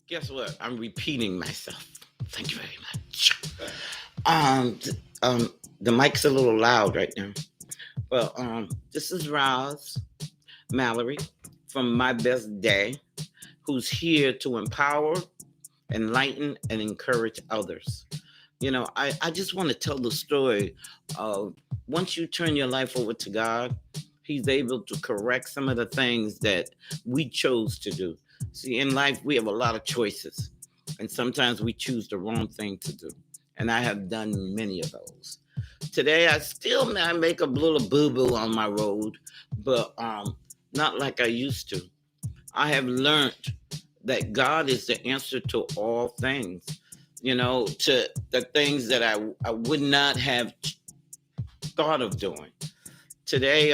Guess what? I'm repeating myself. Thank you very much. Um, th- um, the mic's a little loud right now. Well, this is Roz Mallory from My Best Day, who's here to empower, enlighten, and encourage others. I just want to tell the story of once you turn your life over to God, He's able to correct some of the things that we chose to do. See, in life, we have a lot of choices, and sometimes we choose the wrong thing to do. And I have done many of those. Today, I still may make a little boo boo on my road, but not like I used to. I have learned that God is the answer to all things, to the things that I would not have thought of doing. Today,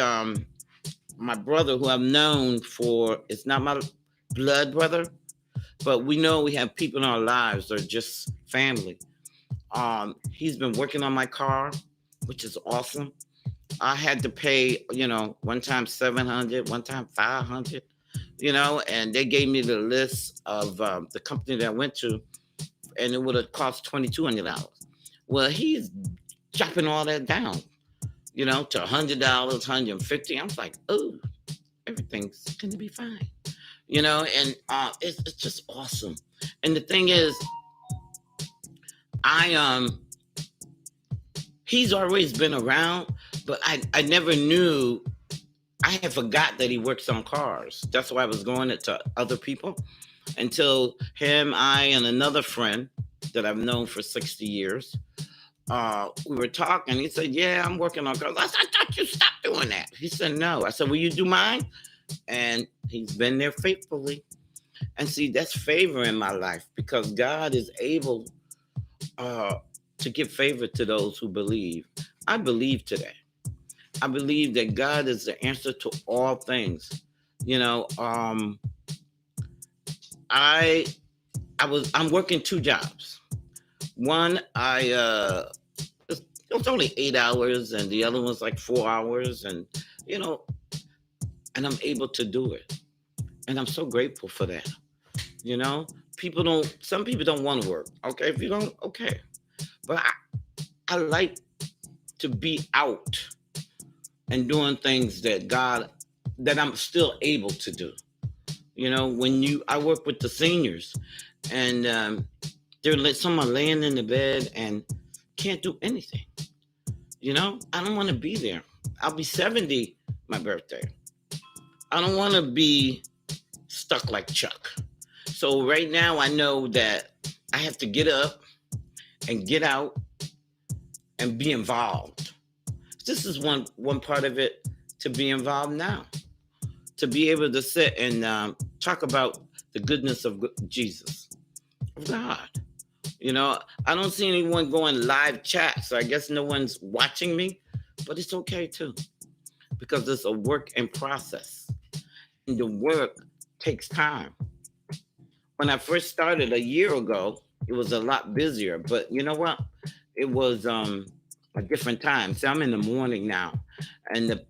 my brother, who I've known for, it's not my blood brother, but we know we have people in our lives that are just family. He's been working on my car, which is awesome. I had to pay, one time 700, one time 500, and they gave me the list of the company that I went to, and it would have cost $2,200. Well, he's chopping all that down, to $100, 150. I was like, oh, everything's gonna be fine, and it's just awesome. And the thing is, I he's always been around, but I never knew. I had forgot that he works on cars. That's why I was going it to other people until him, I, and another friend that I've known for 60 years. We were talking. He said, "Yeah, I'm working on cars." I said, "I thought you stopped doing that." He said, "No." I said, "Will you do mine?" And he's been there faithfully. And see, that's favor in my life because God is able uh, to give favor to those who believe. I believe today. I believe that God is the answer to all things. You know, um, I I'm working two jobs. One, it was only 8 hours, and the other one's like 4 hours, and you know, and I'm able to do it, and I'm so grateful for that. You know, some people don't want to work. Okay, if you don't, okay, but I like to be out and doing things that I'm still able to do. I work with the seniors, and someone laying in the bed and can't do anything. I don't want to be there. I'll be 70 my birthday. I don't want to be stuck like Chuck. So right now I know that I have to get up and get out and be involved. This is one part of it, to be involved now, to be able to sit and talk about the goodness of Jesus, of God. I don't see anyone going live chat, so I guess no one's watching me, but it's okay too, because it's a work in process. And the work takes time. When I first started a year ago, it was a lot busier, but you know what? It was a different time. So I'm in the morning now, and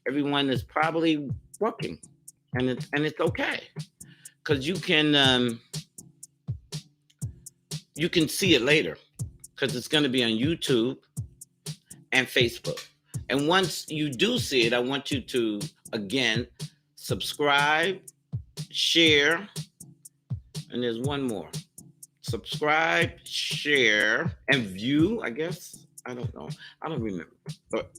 everyone is probably working, and it's okay because you can see it later because it's going to be on YouTube and Facebook. And once you do see it, I want you to again subscribe, share, and there's one more. Subscribe, share, and view, I guess. I don't know. I don't remember. But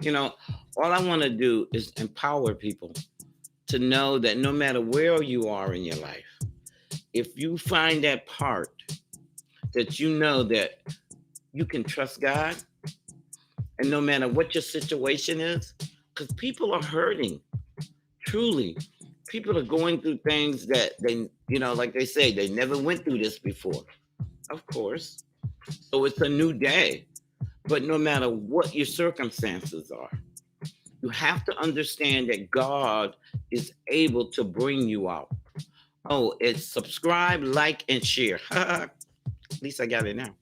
you know, all I want to do is empower people to know that no matter where you are in your life, if you find that part that you know that you can trust God, and no matter what your situation is, because people are hurting, truly. People are going through things that like they say, they never went through this before, of course. So it's a new day. But no matter what your circumstances are, you have to understand that God is able to bring you out. Oh, it's subscribe, like, and share. At least I got it now.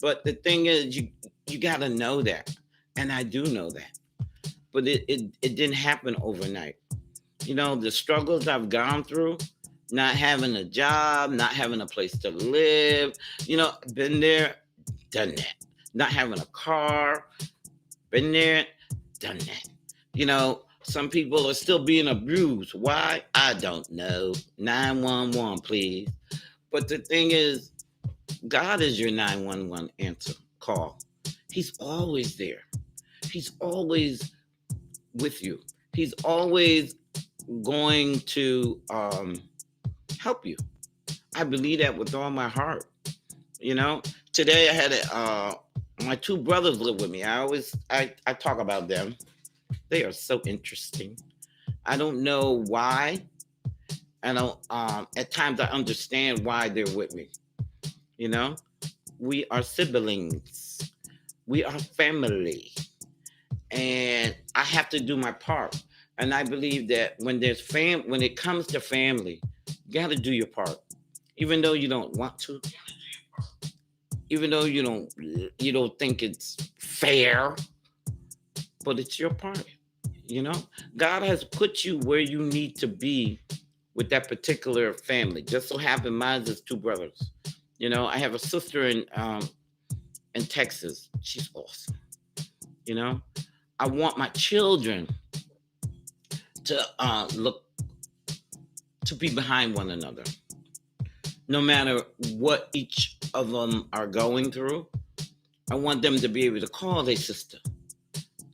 But the thing is, you got to know that. And I do know that. But it didn't happen overnight. The struggles I've gone through, not having a job, not having a place to live. Been there, done that. Not having a car, been there, done that. Some people are still being abused. Why? I don't know. 911, please. But the thing is, God is your 911 answer call. He's always there. He's always with you. He's always going to help you. I believe that with all my heart. Today I had my two brothers live with me. I talk about them. They are so interesting. I don't know why. I don't. At times I understand why they're with me. We are siblings. We are family, and I have to do my part. And I believe that when it comes to family, you got to do your part, even though you don't want to, even though you don't think it's fair, but it's your part. God has put you where you need to be with that particular family. Just so happen mine is two brothers. I have a sister in Texas. She's awesome. I want my children to look to be behind one another, no matter what each of them are going through. I want them to be able to call their sister,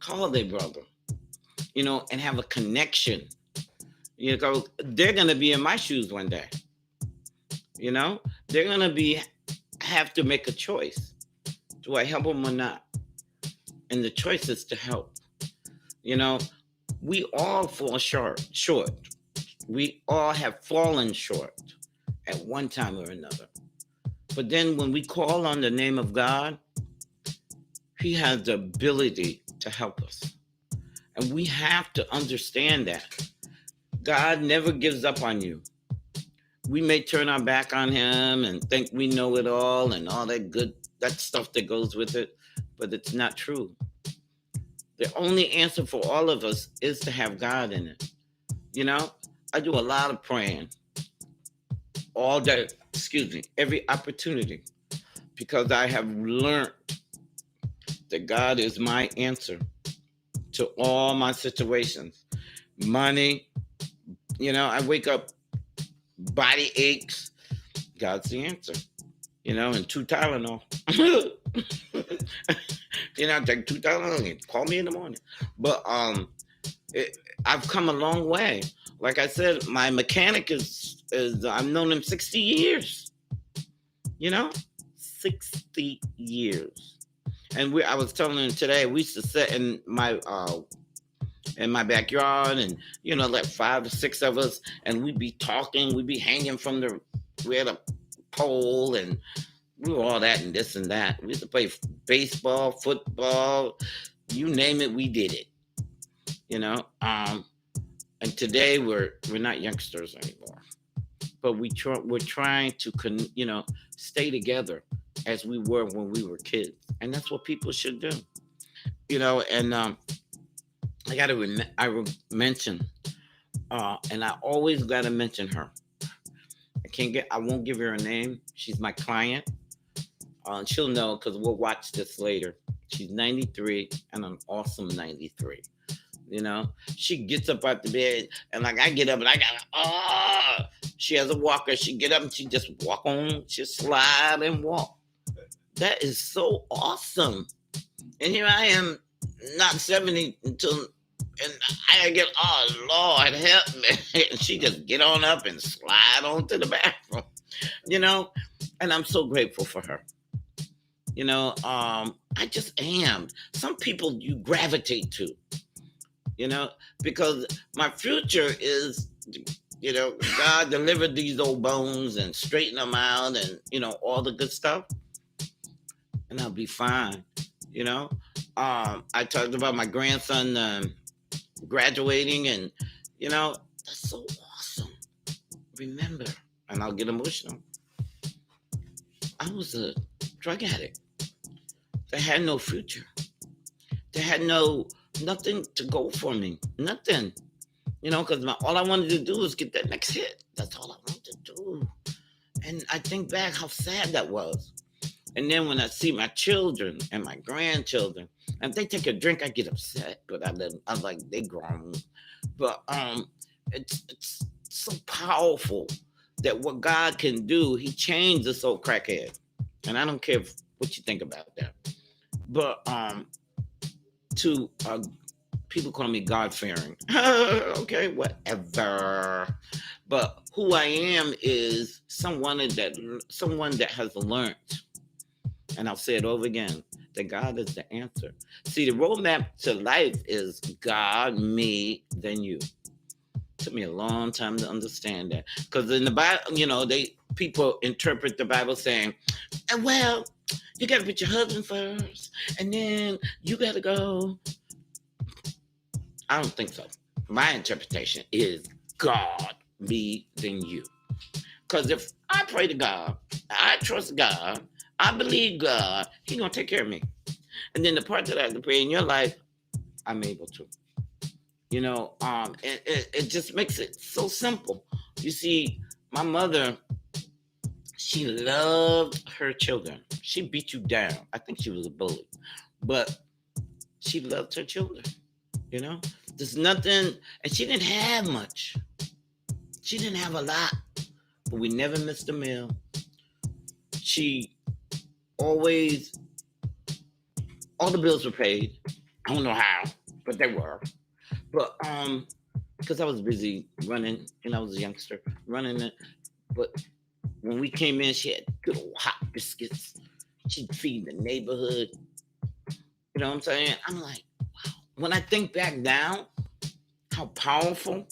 call their brother, and have a connection. They're going to be in my shoes one day. They're going to have to make a choice. Do I help them or not? And the choice is to help. We all fall short. We all have fallen short at one time or another. But then when we call on the name of God, He has the ability to help us. And we have to understand that. God never gives up on you. We may turn our back on Him and think we know it all and all that stuff that goes with it, but it's not true. The only answer for all of us is to have God in it. I do a lot of praying all day, every opportunity, because I have learned that God is my answer to all my situations. Money, I wake up, body aches, God's the answer, and 2 Tylenol. I take 2 Tylenol and call me in the morning. But I've come a long way. Like I said, my mechanic is I've known him 60 years. 60 years. And I was telling him today, we used to sit in my backyard, and like 5 or 6 of us, and we'd be talking, we'd be hanging we had a pole, and we were all that and this and that. We used to play baseball, football, you name it, we did it. And today we're not youngsters anymore, but we're trying to stay together as we were when we were kids, and that's what people should do. And I gotta mention, and I always gotta mention her. I won't give her a name. She's my client. She'll know because we'll watch this later. She's 93 and an awesome 93. She gets up out the bed, and like I get up and I got she has a walker. She get up and she just walk on, she slide and walk. That is so awesome. And here I am, not 70 until, and I get, oh Lord help me. And she just get on up and slide on to the bathroom. And I'm so grateful for her. I just am. Some people you gravitate to. Because my future is, God delivered these old bones and straighten them out and, all the good stuff. And I'll be fine. I talked about my grandson graduating, and, that's so awesome. Remember, and I'll get emotional, I was a drug addict. They had no future. They had nothing to go for me. Nothing. Because all I wanted to do was get that next hit. That's all I wanted to oh, and I think back how sad that was. And then when I see my children and my grandchildren, and if they take a drink, I get upset. But I let them, I'm like, they grown. But it's so powerful that what God can do, He changed this old crackhead. And I don't care what you think about that. But to people call me God fearing. Okay, whatever. But who I am is someone that has learned, and I'll say it over again, that God is the answer. See, the roadmap to life is God, me, then you. Took me a long time to understand that, because in the Bible, people interpret the Bible saying, well, you got to put your husband first, and then you got to go. I don't think so. My interpretation is God, me, then you. Because if I pray to God, I trust God, I believe God, He's going to take care of me. And then the part that I have to pray in your life, I'm able to. It just makes it so simple. You see, my mother, she loved her children. She beat you down. I think she was a bully. But she loved her children. There's nothing, and she didn't have much. She didn't have a lot, but we never missed a meal. She always, all the bills were paid. I don't know how, but they were. But because I was busy running, and I was a youngster running it. But when we came in, she had good old hot biscuits. She'd feed the neighborhood. You know what I'm saying? I'm like, wow. When I think back now, how powerful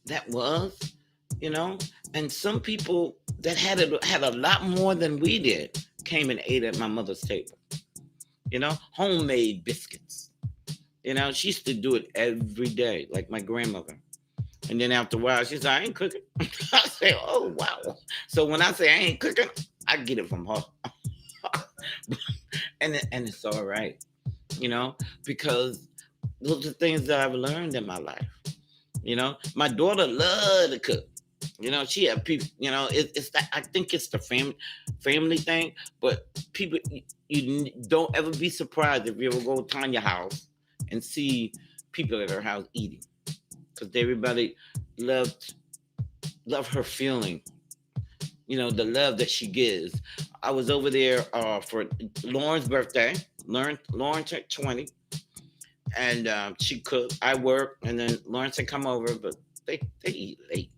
that was, and some people that had a lot more than we did came and ate at my mother's table. Homemade biscuits. She used to do it every day, like my grandmother. And then after a while, she said, I ain't cooking. I say, oh, wow. So when I say I ain't cooking, I get it from her. and it's all right, because those are things that I've learned in my life. My daughter loved to cook. She had people, it's that, I think it's the family thing, but people, you don't ever be surprised if you ever go to Tanya's house and see people at her house eating, because everybody loved her feeling, the love that she gives. I was over there for Lauren's birthday. Lauren turned 20, and she cooked. I worked, and then Lauren said, come over, but they eat late.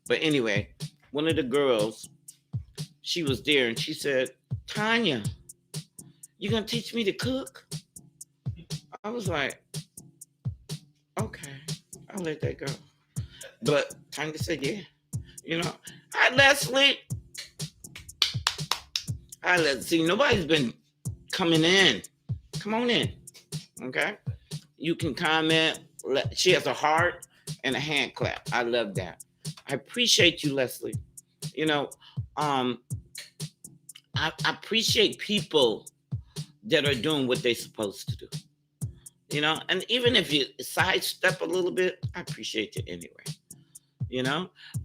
But anyway, one of the girls, she was there, and she said, Tanya, you gonna teach me to cook? I was like, okay, I'll let that go. But Tanya said, yeah. Hi, Leslie. Hi, Leslie. Nobody's been coming in. Come on in, okay? You can comment. She has a heart and a hand clap. I love that. I appreciate you, Leslie. I appreciate people that are doing what they're supposed to do. And even if you sidestep a little bit, I appreciate it anyway.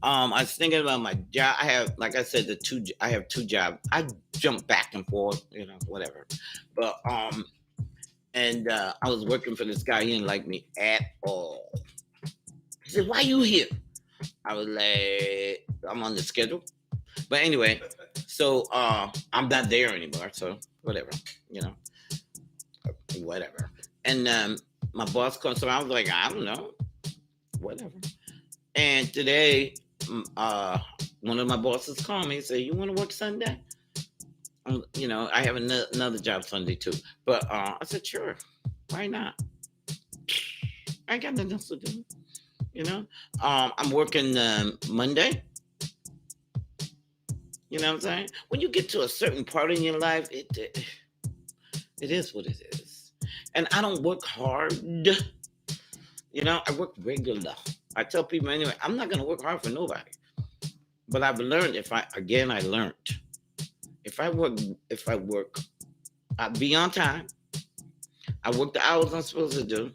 I was thinking about my job. I have, like I said, I have two jobs. I jump back and forth, whatever. But and I was working for this guy. He didn't like me at all. He said, "Why you here?" I was like, "I'm on the schedule." But anyway, so I'm not there anymore. So whatever, whatever. And my boss called, so I was like, I don't know, whatever. And today, one of my bosses called me and said, "You want to work Sunday?" I have another job Sunday too. But I said, "Sure, why not? I ain't got nothing else to do." I'm working Monday. You know what I'm saying? When you get to a certain part in your life, it is what it is. And I don't work hard. I work regular. I tell people anyway, I'm not gonna work hard for nobody. But I've learned I learned. If I work, I be on time. I work the hours I'm supposed to do.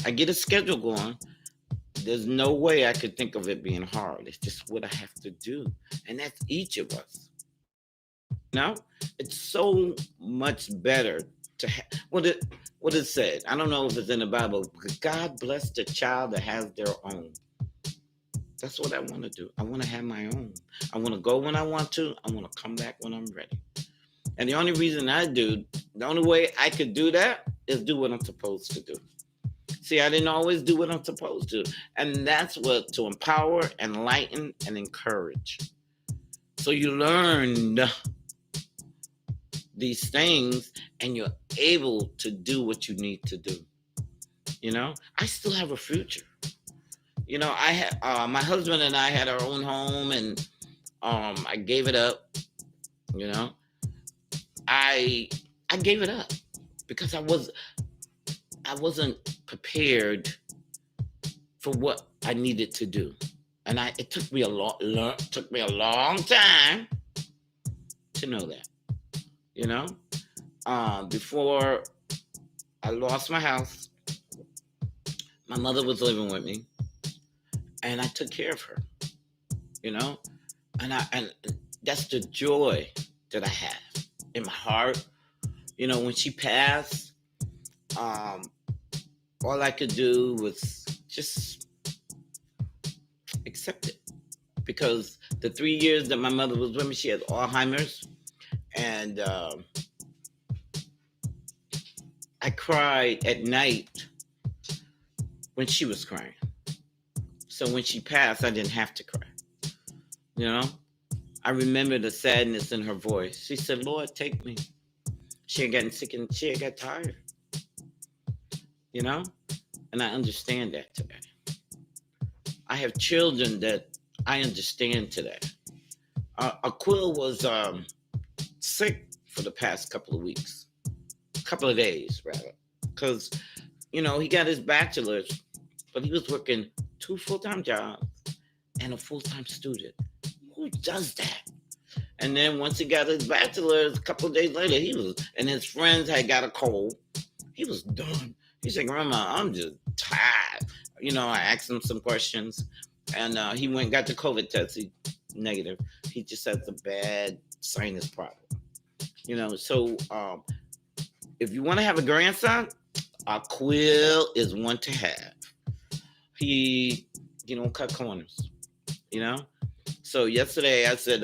I get a schedule going. There's no way I could think of it being hard. It's just what I have to do. And that's each of us. No, it's so much better to have what it said. I don't know if it's in the Bible. God bless the child that has their own. That's what I want to do. I want to have my own. I want to go when I want to. I want to come back when I'm ready. And the only reason the only way I could do that is do what I'm supposed to do. See, I didn't always do what I'm supposed to. And that's what to empower, enlighten, and encourage. So you learned these things and you're able to do what you need to do. I still have a future. I had my husband and I had our own home, and I gave it up. I gave it up because I wasn't prepared for what I needed to do, and it took me a long time to know that. Before I lost my house, my mother was living with me, and I took care of her. And that's the joy that I have in my heart. When she passed, all I could do was just accept it, because the 3 years that my mother was with me, she had Alzheimer's, and I cried at night when she was crying. So when she passed, I didn't have to cry. I remember the sadness in her voice. She said, "Lord, take me." She had gotten sick and she had got tired. And I understand that today. I have children that I understand today. Aquil was sick for the past couple of days, rather, because, he got his bachelor's, but he was working 2 full-time jobs and a full-time student. Who does that? And then once he got his bachelor's, a couple of days later, and his friends had got a cold. He was done. He said, "Grandma, I'm just tired." I asked him some questions, and he went and got the COVID test. He negative. He just has a bad sinus problem. So if you want to have a grandson, Aquil is one to have. He, cut corners. So yesterday I said,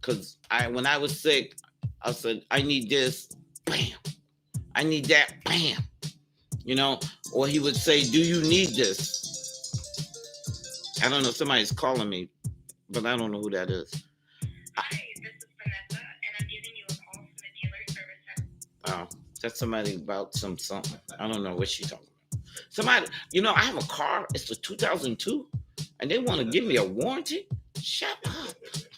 because when I was sick, I said, I need this, bam. I need that, bam. Or he would say, "Do you need this?" I don't know, somebody's calling me, but I don't know who that is. Hi, this is Vanessa, and I'm giving you a call from the dealer service center. Oh, that's somebody about something. I don't know what she's talking about. Somebody, I have a car. It's a 2002, and they want to give me a warranty. Shut up.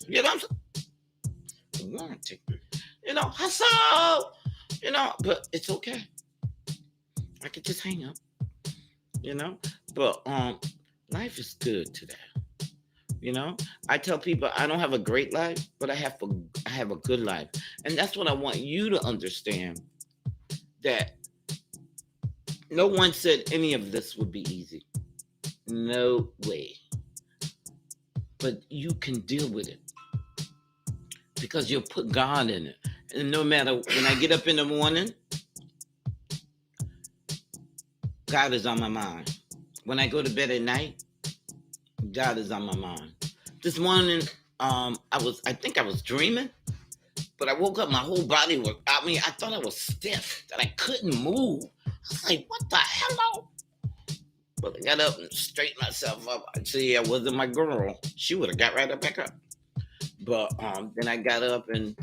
I'm saying? Warranty. Hustle. But it's okay. I could just hang up. But life is good today. I tell people I don't have a great life, but I have a good life. And that's what I want you to understand, that no one said any of this would be easy. No way. But you can deal with it because you'll put God in it. And no matter, when I get up in the morning, God is on my mind. When I go to bed at night, God is on my mind. This morning, I think I was dreaming, but I woke up, my whole body was, I thought I was stiff, that I couldn't move. I was like, what the hell? But I got up and straightened myself up. I see, I wasn't my girl. She would have got right up back up. But then I got up and,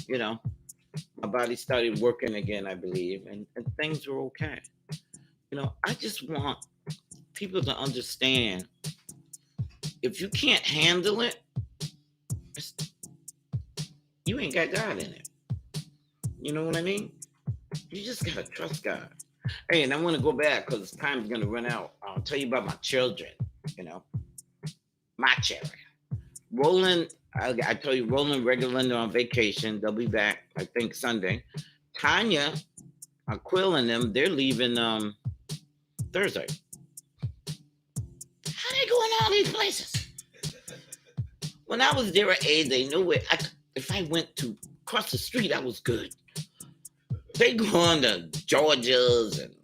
my body started working again, I believe, and things were okay. I just want people to understand, if you can't handle it, you ain't got God in it. You know what I mean? You just got to trust God. Hey, and I want to go back because time's going to run out. I'll tell you about my children, my children. Roland, I told you, Roland, Regular on vacation. They'll be back, I think, Sunday. Tanya, Aquil and them, they're leaving Thursday. How they going all these places. When I was their age, they knew it. If I went to across the street, I was good. They going to Georgia's and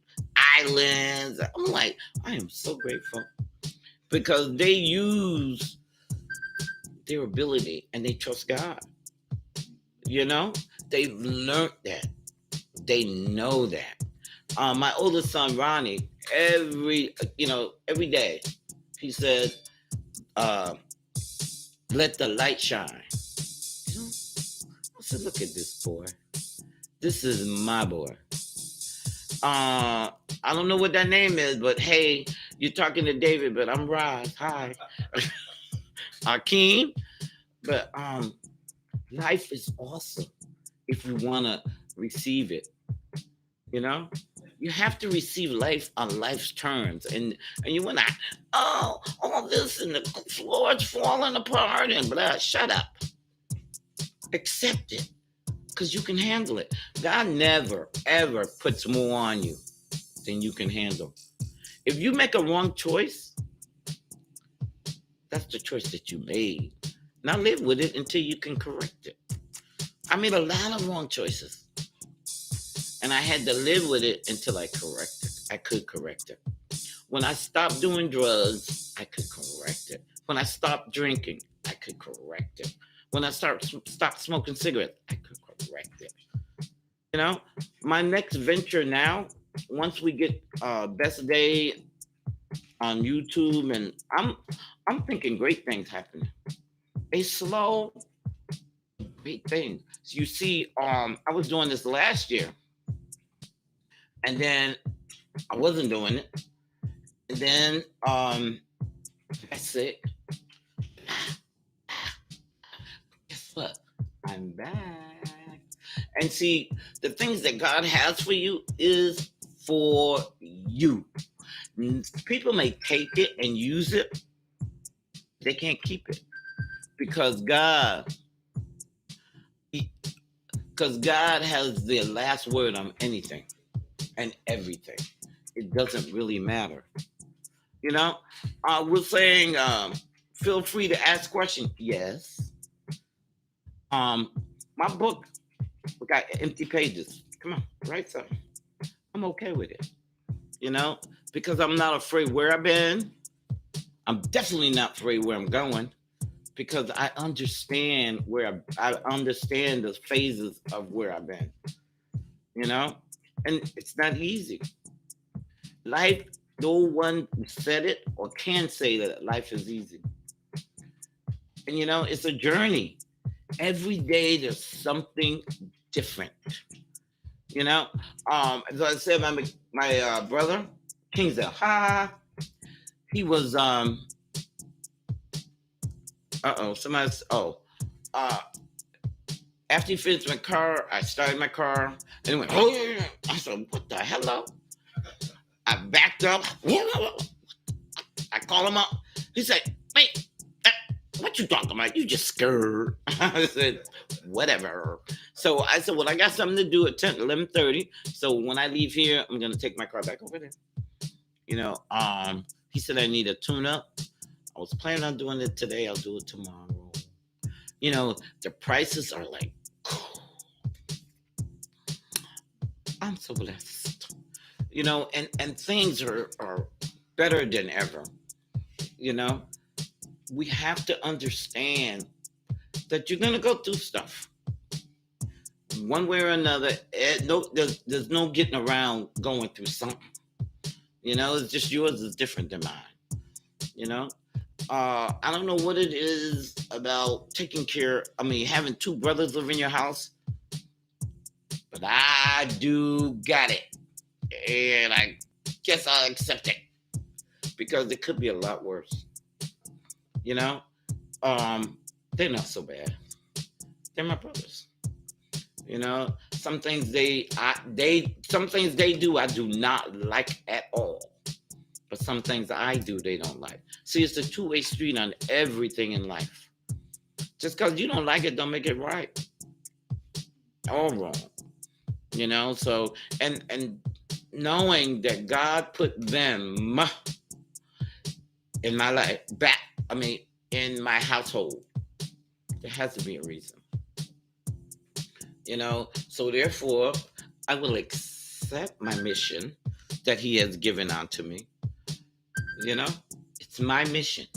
islands. I'm like, I am so grateful because they use their ability and they trust God. You know, they've learned that. They know that. My oldest son Ronnie, every day, he said, "Let the light shine." You know, I said, "Look at this boy. This is my boy." I don't know what that name is, but hey, you're talking to David, but I'm Roz. Hi, Akeem. But life is awesome if you want to receive it. You know, you have to receive life on life's terms, and you want to, all this and the floor's falling apart and blah. Shut up. Accept it, because you can handle it. God never ever puts more on you than you can handle. If you make a wrong choice, that's the choice that you made. Now live with it until you can correct it. I made a lot of wrong choices. And I had to live with it until I could correct it. When I stopped doing drugs, I could correct it. When I stopped drinking, I could correct it. When I stopped smoking cigarettes, I could correct it. You know, my next venture now, once we get Best Day on YouTube, and I'm thinking great things happening. A slow, great thing. So you see, I was doing this last year. And then I wasn't doing it. And then that's it. Guess what? I'm back. And see, the things that God has for you is for you. People may take it and use it. They can't keep it. Because God has the last word on anything. And everything. It doesn't really matter. You know, we're saying feel free to ask questions. Yes. My book got empty pages. Come on, write something. I'm okay with it. You know, because I'm not afraid where I've been. I'm definitely not afraid where I'm going because I understand I understand the phases of where I've been. You know? And it's not easy. Life, no one said it or can say that life is easy. And you know, it's a journey. Every day there's something different. You know, as I said, my brother, Kingsdale, he was after he finished my car, I started my car and he went, oh, I said, what the hello? I backed up. I called him up. He said, wait, what you talking about? You just scared. I said, whatever. So I said, well, I got something to do at 11:30. So when I leave here, I'm going to take my car back over there. You know, he said I need a tune-up. I was planning on doing it today. I'll do it tomorrow. You know, the prices are like, I'm so blessed. You know, and things are better than ever. You know, we have to understand that you're going to go through stuff. One way or another, there's no getting around going through something. You know, it's just yours is different than mine. You know, I don't know what it is about taking care. I mean, having two brothers live in your house, but I do got it, and I guess I'll accept it because it could be a lot worse. You know, they're not so bad. They're my brothers. You know, some things they do I do not like at all. But some things I do they don't like. See, it's a two-way street on everything in life. Just because you don't like it don't make it right. Or wrong. You know, so and knowing that God put them in my life, in my household. There has to be a reason. So therefore, I will accept my mission that he has given unto me. You know, it's my mission,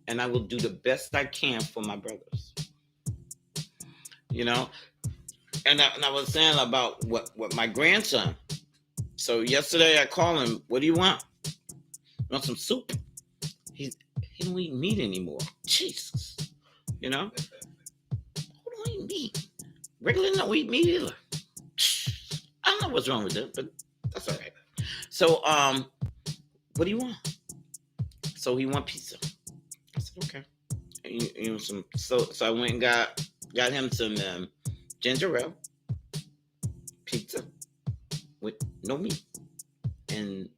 and I will do the best I can for my brothers. You know, and I was saying about what my grandson. So yesterday I called him. What do you want? Want some soup? He don't eat meat anymore. Jesus, you know. Who don't eat meat? Regular don't eat meat either. I don't know what's wrong with them, but that's all right. So what do you want? So he want pizza. I said okay. So I went and got him some ginger ale pizza with no meat and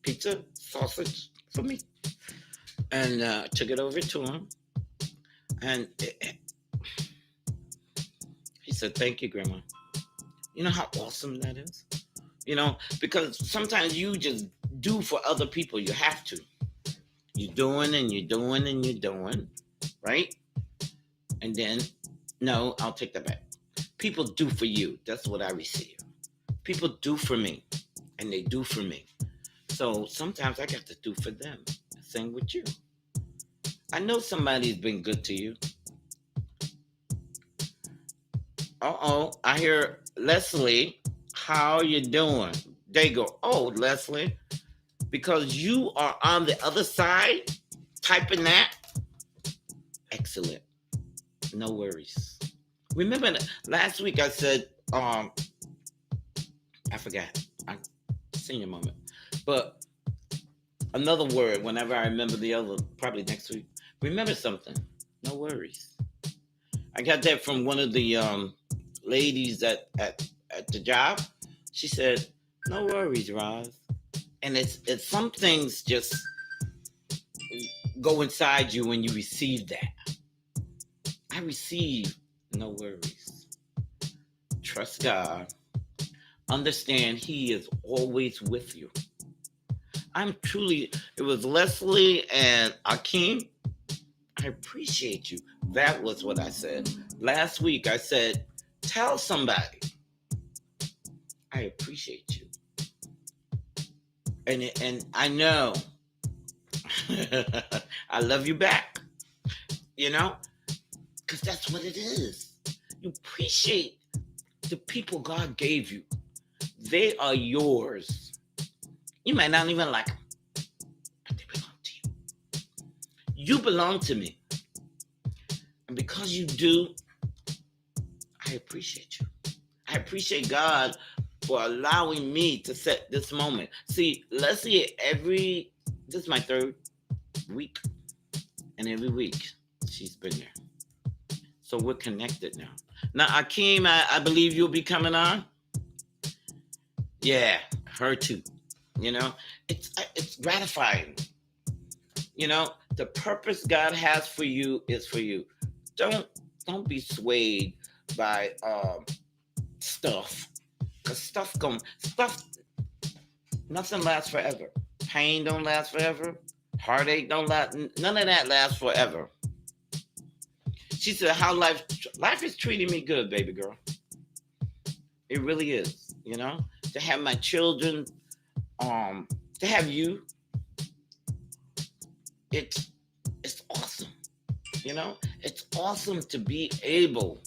pizza sausage for me, and took it over to him, and he said, "Thank you, Grandma." You know how awesome that is. Because sometimes you just do for other people. You have to. You're doing and you're doing and you're doing, right? And then, no, I'll take that back. People do for you. That's what I receive. People do for me, and they do for me. So sometimes I got to do for them. Same with you. I know somebody's been good to you. I hear Leslie. How you doing? They go, oh, Leslie, because you are on the other side typing that. Excellent. No worries. Remember last week I said, I forgot. Senior moment. But another word, whenever I remember the other, probably next week. Remember something. No worries. I got that from one of the ladies at the job. She said, no worries, Roz. And it's some things just go inside you when you receive that. I receive no worries. Trust God. Understand He is always with you. It was Leslie and Akeem. I appreciate you. That was what I said. Last week I said, tell somebody I appreciate you. And I know I love you back. Because that's what it is. You appreciate the people God gave you. They are yours. You might not even like them, but they belong to you. You belong to me. And because you do, I appreciate you. I appreciate God for allowing me to set this moment. See, Leslie, this is my third week. And every week, she's been there. So we're connected now. Now, Akeem, I believe you'll be coming on. Yeah, her too. It's gratifying. The purpose God has for you is for you. Don't be swayed by stuff. Because stuff, nothing lasts forever. Pain don't last forever. Heartache don't last. None of that lasts forever. She said, how life is treating me good, baby girl. It really is, to have my children, to have you, it's awesome. It's awesome to be able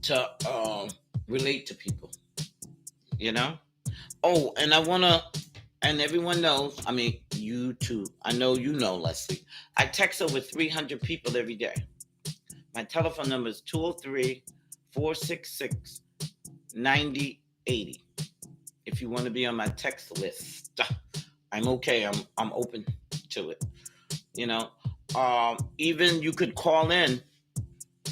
to relate to people. Oh, and I want to, and everyone knows, you too. I know you know, Leslie. I text over 300 people every day. My telephone number is 203-466-9080. If you want to be on my text list, I'm okay. I'm open to it. Even you could call in,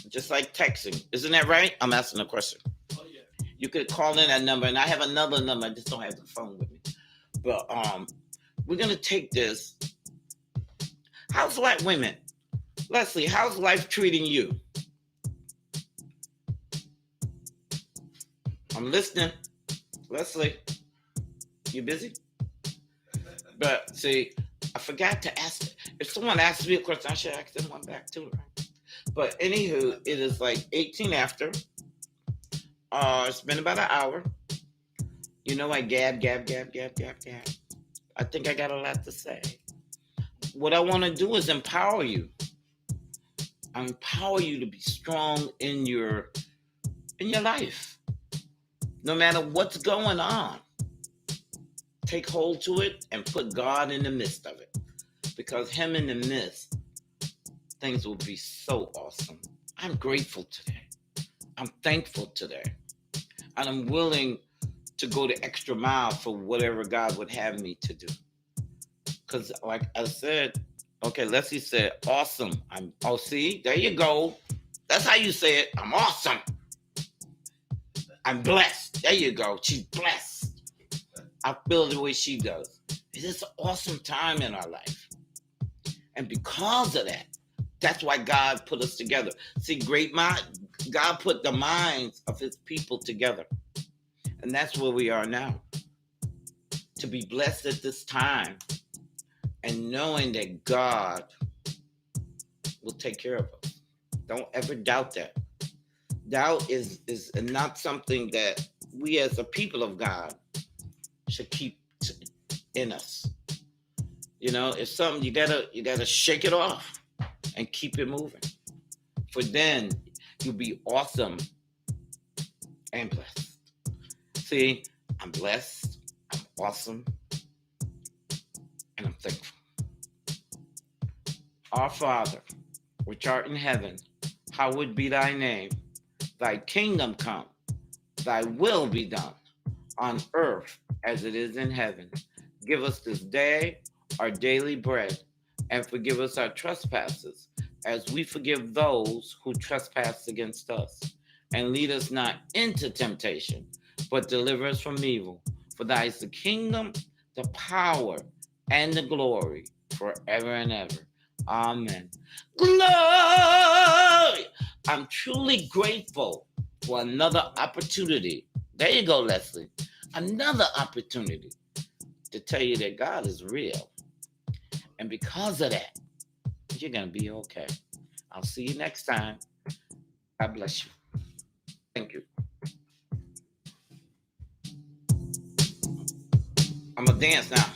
just like texting. Isn't that right? I'm asking a question. Oh, yeah. You could call in that number, and I have another number. I just don't have the phone with me. But we're gonna take this. How's life? Wait a minute, Leslie. How's life treating you? I'm listening, Leslie. You busy? But see, forgot to ask. If someone asks me a question, I should ask them one back too, right? But anywho, it is like 18 after. It's been about an hour. You know, I gab. I think I got a lot to say. What I want to do is empower you. I empower you to be strong in your life. No matter what's going on, take hold to it and put God in the midst of it. Because him in the midst, things will be so awesome. I'm grateful today. I'm thankful today. And I'm willing to go the extra mile for whatever God would have me to do. Because like I said, okay, Leslie said, awesome. See, there you go. That's how you say it. I'm awesome. I'm blessed. There you go. She's blessed. I feel the way she does. It's an awesome time in our life. And because of that, that's why God put us together. See, God put the minds of his people together. And that's where we are now. To be blessed at this time and knowing that God will take care of us. Don't ever doubt that. Doubt is not something that we as a people of God should keep in us. You know, it's something you gotta shake it off and keep it moving. For then you'll be awesome and blessed. See, I'm blessed, I'm awesome, and I'm thankful. Our Father, which art in heaven, hallowed be thy name. Thy kingdom come, thy will be done, on earth as it is in heaven. Give us this day our daily bread, and forgive us our trespasses, as we forgive those who trespass against us. And lead us not into temptation, but deliver us from evil. For thy is the kingdom, the power, and the glory, forever and ever. Amen. Glory! I'm truly grateful for another opportunity. There you go, Leslie. Another opportunity to tell you that God is real. And because of that, you're going to be okay. I'll see you next time. God bless you. Thank you. I'm going to dance now.